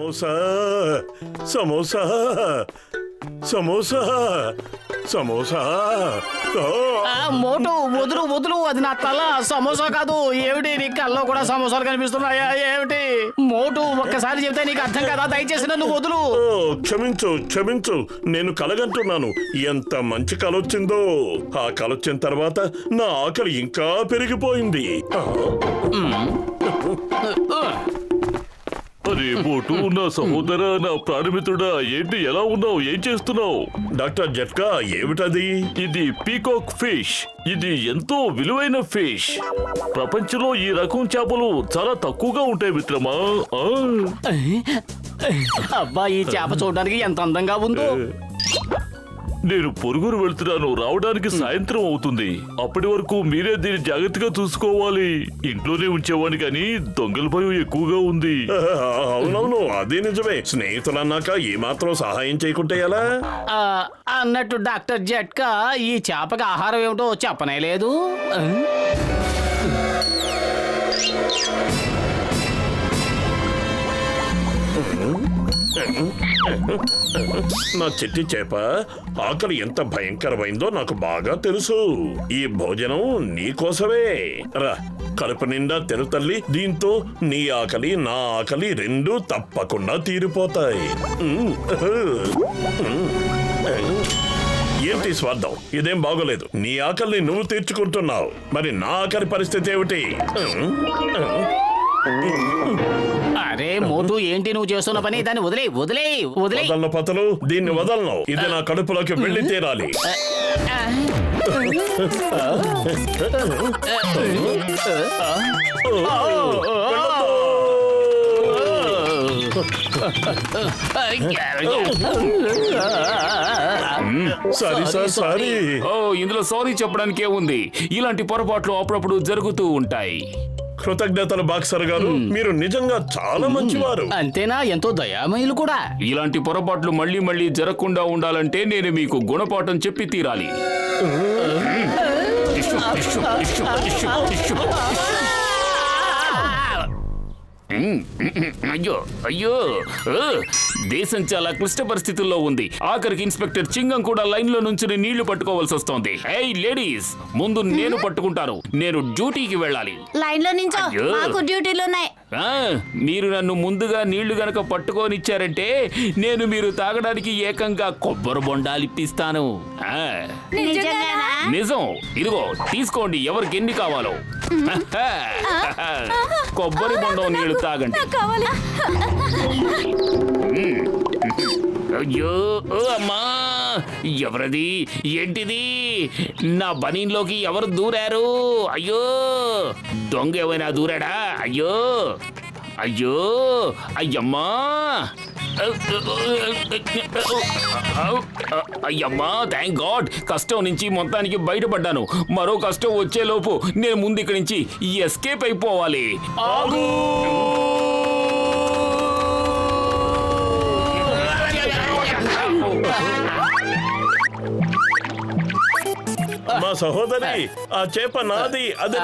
సమోసా సమోసా సమోసా సమోసా. మోటు వదులు వదులు, అది నా తల, సమోసా కాదు. ఏమిటి నీ కల్లో కూడా సమోసాలు కనిపిస్తున్నాయా ఏమిటి? మోటు ఒక్కసారి చెప్తే నీకు అర్థం కదా, దయచేసి నన్ను వదులు. క్షమించు క్షమించు, నేను కలగంటున్నాను. ఎంత మంచి కలొచ్చిందో. ఆ కలొచ్చిన తర్వాత నా ఆకలి ఇంకా పెరిగిపోయింది. అరే మోటు, నా సహోదర, నా ప్రాణమిత్రుడా, ఏంటి ఎలా ఉన్నావు? ఏం చేస్తున్నావు? డాక్టర్ జట్కా, ఏమిటది? ఇది పీకాక్ ఫిష్. ఇది ఎంతో విలువైన ఫిష్. ప్రపంచంలో ఈ రకం చేపలు చాలా తక్కువగా ఉంటాయి మిత్రమా. అబ్బా, ఈ చేప చూడడానికి ఎంత అందంగా ఉందో. నేను పొరుగురు వెళ్తున్నాను, రావడానికి సాయంత్రం అవుతుంది. అప్పటి వరకు మీరే దీన్ని జాగ్రత్తగా చూసుకోవాలి. ఇంట్లోనే ఉంచేవాడిని కానీ దొంగల భయం ఎక్కువగా ఉంది. అవునవును, అది నిజమే. స్నేహితులన్నాక ఏమాత్రం సహాయం చేయకుంటే ఎలా? అన్నట్టు డాక్టర్ జట్కా, ఈ చేపకి ఆహారం ఏమిటో చెప్పనే లేదు. నా చెట్టి చేప, ఆకలి ఎంత భయంకరమైందో నాకు బాగా తెలుసు. ఈ భోజనం నీకోసమే. రా, కడుపు నిండా తిను తల్లి. దీంతో నీ ఆకలి నా ఆకలి రెండూ తప్పకుండా తీరిపోతాయి. ఏంటి స్వార్థం? ఇదేం బాగోలేదు. నీ ఆకలిని నువ్వు తీర్చుకుంటున్నావు, మరి నా ఆకలి పరిస్థితి ఏమిటి? అరే మోటు, ఏంటి నువ్వు చేస్తున్న పని? దాన్ని వదిలే వదిలే వదిలే. వదలను పతలు, దీన్ని వదలను. ఇది నా కడుపులోకి వెళ్ళి తీరాలి. సారీ. ఇందులో సారీ చెప్పడానికి ఏముంది? ఇలాంటి పొరపాట్లు అప్పుడప్పుడు జరుగుతూ ఉంటాయి. కృతజ్ఞతలు బాక్సర్ గారు, మీరు నిజంగా చాలా మంచివారు. అంతేనా? ఎంతో దయామయులు కూడా. ఇలాంటి పొరపాట్లు మళ్ళీ మళ్ళీ జరగకుండా ఉండాలంటే నేను మీకు గుణపాఠం చెప్పి తీరాలి. అయ్యో అయ్యో, దేశం చాలా క్లిష్ట పరిస్థితుల్లో ఉంది. ఆఖరికి ఇన్స్పెక్టర్ చింగం కూడా లైన్ లో నుంచి నీళ్లు పట్టుకోవాల్సి వస్తోంది. ఏయ్ లేడీస్, ముందు నేను పట్టుకుంటాను. నేను డ్యూటీకి వెళ్ళాలి. లైన్ లో నించో, మాకు డ్యూటీలు ఉన్నాయి. మీరు నన్ను ముందుగా నీళ్లు గనక పట్టుకోనిచ్చారంటే నేను మీరు తాగడానికి ఏకంగా కొబ్బరి బొండాలు ఇప్పిస్తాను. నిజం. ఇదిగో తీసుకోండి, ఎవరికి ఎన్ని కావాలో. కొబ్బరి బొండం నీళ్లు తాగండి. అయ్యో అమ్మా, ఎవరది? ఏంటిది? నా బనీన్లోకి ఎవరు దూరారు? అయ్యో, దొంగ ఏమైనా దూరాడా? అయ్యో అయ్యో, అయ్యమ్మా, అయ్యమ్మా, థ్యాంక్ గాడ్, కష్టం నుంచి మొత్తానికి బయటపడ్డాను. మరో కష్టం వచ్చేలోపు నేను ముందు ఇక్కడి నుంచి ఎస్కేప్ అయిపోవాలి. ఆగు! మా సహోదరి, ఆ చేప నాది. అది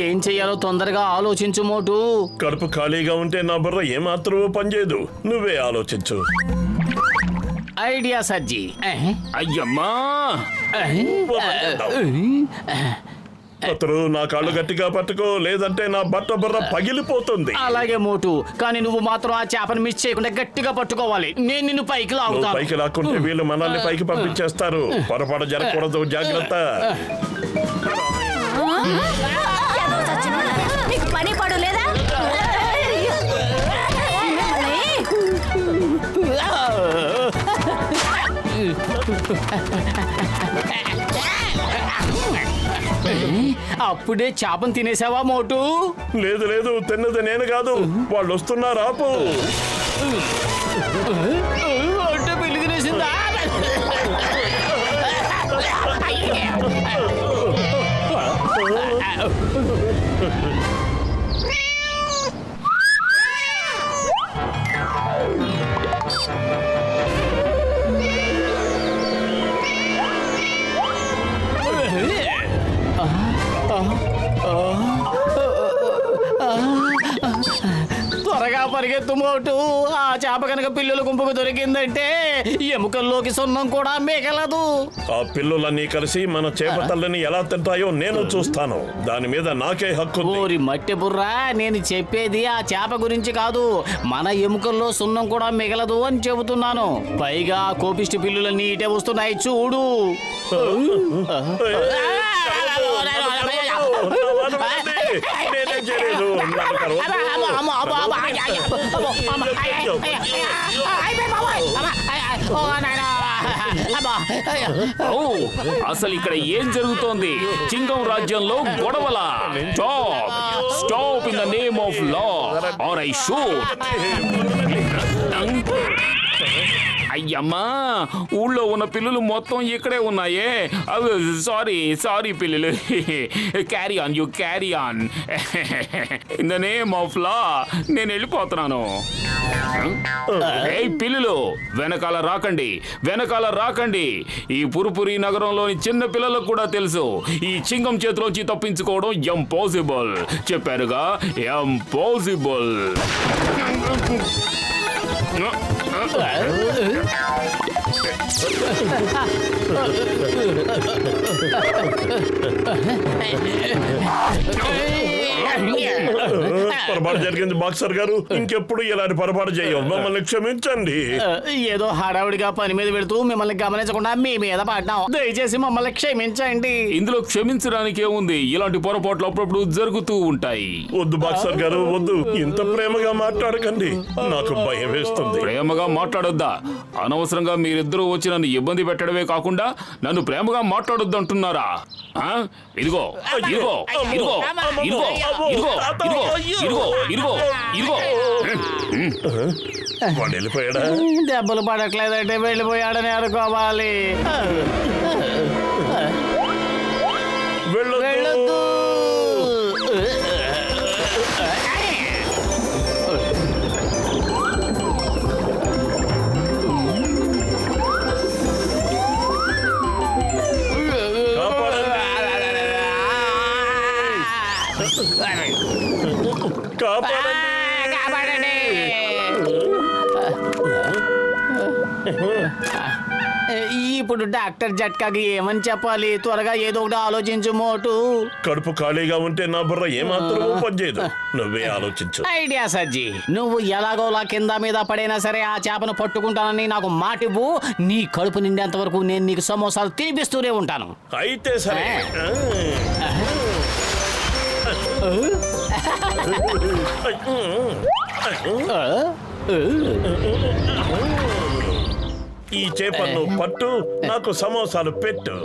ఏం చెయ్యాలో తొందరగా ఆలోచించు మోటు. కడుపు ఖాళీగా ఉంటే నా బుర్ర ఏమాత్రమూ పనిచేయదు. నువ్వే ఆలోచించు. ఐడియా సజ్జి. అయ్యమ్మా, అతను నా కాళ్ళు గట్టిగా పట్టుకో, లేదంటే నా బట్ట బుర్ర పగిలిపోతుంది. అలాగే మోటు, కానీ నువ్వు మాత్రం ఆ చేపను మిస్ చేయకుండా గట్టిగా పట్టుకోవాలి. నేను నిన్ను పైకి లాగుతాను. పైకి లాక్కుంటే వీళ్ళు మనల్ని పైకి పంపించేస్తారు. పొరపాటు జరగకూడదు, జాగ్రత్త. పని పడు లేదా? అప్పుడే చేపను తినేసావా మోటు? లేదు లేదు, తిన్నది నేను కాదు, వాళ్ళు వస్తున్నారు. ఆపు. అంటే పెళ్లి తినేసిందా? పరిగెత్తు మోటు. ఆ చేప కనుక పిల్లుల గుంపుకు దొరికిందంటే ఎముకల్లోకి సున్నం కూడా మిగలదు. ఆ పిల్లులన్నీ కలిసి మన చేప తల్లిని ఎలా తింటాయో నేను చూస్తాను. దాని మీద నాకే హక్కు ఉంది. ఓరి మట్టి బుర్రా, నేను చెప్పేది ఆ చేప గురించి కాదు, మన ఎముకల్లో సున్నం కూడా మిగలదు అని చెబుతున్నాను. పైగా ఆ కోపిష్టి పిల్లులన్నీ ఇటే వస్తున్నాయి చూడు. నేనేం చేయలేదు. నాకు తర్వాత ఓ, అసలు ఇక్కడ ఏం జరుగుతోంది? చింగం రాజ్యంలో గొడవల. Stop in the name of law or I shoot. అయ్యమ్మా, ఊళ్ళో ఉన్న పిల్లులు మొత్తం ఇక్కడే ఉన్నాయే. సారీ పిల్లులు. Carry on, you carry on. In the name of law నేను వెళ్ళిపోతున్నాను. ఏయ్ పిల్లులు, వెనకాల రాకండి. ఈ పురుపురి నగరంలోని చిన్న పిల్లలకు కూడా తెలుసు, ఈ చింగం చేతిలోంచి తప్పించుకోవడం ఇంపాసిబుల్. చెప్పారుగా, ఇంపాసిబుల్. పొరపాటు జరిగింది బాక్సర్ గారు. ఇంకెప్పుడు ఇలాంటి పొరపాటు చేయం. మమ్మల్ని క్షమించండి. ఏదో హడావుడిగా పని మీద వెళుతూ మిమ్మల్ని గమనించకుండా మీ మీద పడ్డాం. దయచేసి మమ్మల్ని క్షమించండి. ఇందులో క్షమించడానికి ఏముంది? ఇలాంటి పొరపాట్లు అప్పుడప్పుడు జరుగుతూ ఉంటాయి. వద్దు బాక్సర్ గారు, వద్దు. ఇంత ప్రేమగా మాట్లాడకండి, నాకు భయం వేస్తుంది. ప్రేమగా మాట్లాడొద్దా? అనవసరంగా మీరిద్దరూ వచ్చి నన్ను ఇబ్బంది పెట్టడమే కాకుండా నన్ను ప్రేమగా మాట్లాడొద్దు అంటున్నారా? ఆ? ఇదిగో ఇదిగో ఇదిగో ఇదిగో ఇదిగో ఇదిగో ఇదిగో ఇదిగో. వాడు వెళ్ళిపోయాడా? దెబ్బలు పడట్లేదంటే వెళ్ళిపోయాడని అనుకోవాలి. వెళ్ళొద్దు. కాపాడండి. ఇప్పుడు డాక్టర్ జట్కాకి ఏమని చెప్పాలి? త్వరగా ఏదో ఒకటి ఆలోచించు మోటు. కడుపు ఖాళీగా ఉంటే నా బుర్ర ఏమాత్రం పనిచేయదు. నువ్వే ఆలోచించు. ఐడియా సజ్జి, నువ్వు ఎలాగోలా కింద మీద పడైనా సరే ఆ చేపను పట్టుకుంటానని నాకు మాటివ్వు. నీ కడుపు నిండేంత వరకు నేను నీకు సమోసాలు తినిపిస్తూనే ఉంటాను. అయితే సరే. ఈ చేపను పట్టు, నాకు సమోసాలు పెట్టు.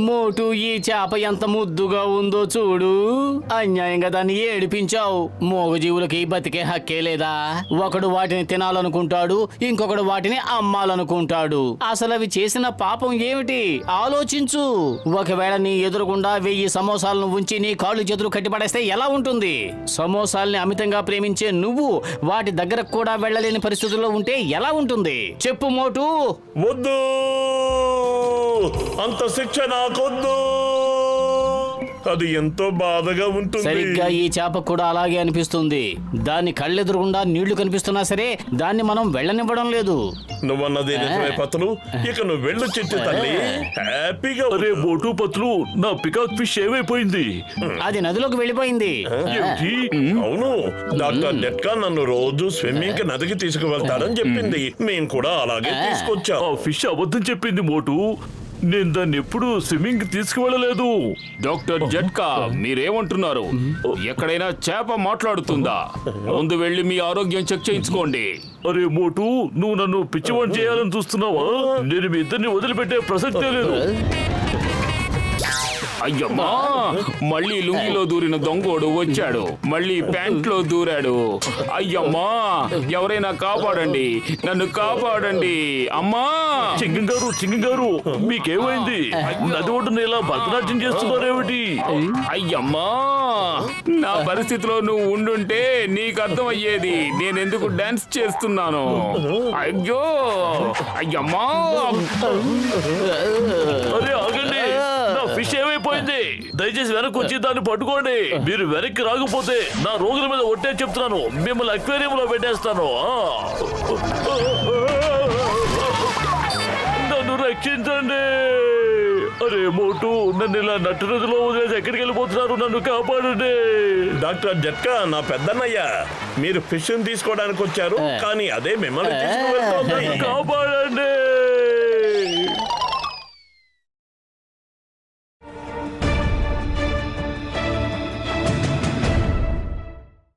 మోటు, ఈ చేప ఎంత ముద్దుగా ఉందో చూడు. అన్యాయంగా దాన్ని ఏడిపించావు. మూగజీవులకి బతికే హక్కే లేదా? ఒకడు వాటిని తినాలనుకుంటాడు, ఇంకొకడు వాటిని అమ్మాలనుకుంటాడు. అసలు అవి చేసిన పాపం ఏమిటి ఆలోచించు. ఒకవేళ నీ ఎదురుగుండా 1000 సమోసాలను ఉంచి నీ కాళ్ళు చేతులు కట్టిపడేస్తే ఎలా ఉంటుంది? సమోసాల్ని అమితంగా ప్రేమించే నువ్వు వాటి దగ్గరకు కూడా వెళ్ళలేని పరిస్థితుల్లో ఉంటే ఎలా ఉంటుంది చెప్పు మోటు. వద్దు, అంత శిక్ష నాకొద్దు. అది ఎంతో బాధగా ఉంటుంది. సరిగ్గా ఈ చేప కూడా అలాగే అనిపిస్తుంది. దాని కళ్ళెదురుగుండా నీళ్లు కనిపిస్తున్నా సరే దాన్ని మనం వెళ్ళనివ్వడం లేదు. నువ్వన్నది నిజమే పతులు. ఇక నువ్వు వెళ్ళు చిట్టి తల్లి, హ్యాపీగా. అరే మోటు పత్లు, నా పికాక్ ఫిష్ ఏమైపోయింది? అది నదిలోకి వెళ్ళిపోయింది. ఏమిటి? అవును, డాక్టర్ జట్కా నన్ను రోజు స్విమ్మింగ్ కి నదికి తీసుకువెళ్తాడని చెప్పింది. మేము కూడా అలాగే తీసుకొచ్చాం. ఆ ఫిష్ అబద్ధం చెప్పింది మోటు. నేను దాన్ని ఎప్పుడు స్విమ్మింగ్ తీసుకువెళ్ళలేదు. డాక్టర్ జట్కా, మీరేమంటున్నారు? ఎక్కడైనా చేప మాట్లాడుతుందా? ముందు వెళ్ళి మీ ఆరోగ్యం చెక్ చేయించుకోండి. అరే మోటు, నువ్వు నన్ను పిచ్చివాణ్ణి చేయాలని చూస్తున్నావా? నేను మీ ఇద్దరిని వదిలిపెట్టే ప్రసక్తే లేదు. అయ్యమ్మా, మళ్ళీ లుంగిలో దూరిన దొంగోడు వచ్చాడు. మళ్ళీ ప్యాంట్లో దూరాడు. అయ్యమ్మా, ఎవరైనా కాపాడండి, నన్ను కాపాడండి. అమ్మా! చింగం గారు మీకేమైంది? నది ఒడ్డున ఇలా భరతనాట్యం చేస్తున్నారేమిటి? అయ్యమ్మా, నా పరిస్థితిలో నువ్వు ఉండుంటే నీకు అర్థమయ్యేది నేనెందుకు డాన్స్ చేస్తున్నాను. అయ్యో, అయ్యమ్మా! అరే ఆగండి, నా ఫిష్ ఏమైపోయింది? పడిపోయింది. దయచేసి వెనక్కి వచ్చి దాన్ని పట్టుకోండి. మీరు వెనక్కి రాకపోతే నా రోగుల మీద ఒట్టే చెప్తున్నాను, మిమ్మల్ని అక్వేరియంలో పెట్టేస్తాను. నన్ను రక్షించండి. అరే మోటు, నన్ను ఇలా నట్టునదిలో వదిలేసి ఎక్కడికి వెళ్ళిపోతున్నారు? నన్ను కాపాడండి. డాక్టర్ జట్కా, నా పెద్దన్నయ్య, మీరు ఫిష్ తీసుకోవడానికి వచ్చారు, కానీ అదే మిమ్మల్ని తీసుకువెళ్తోంది. కాపాడండి.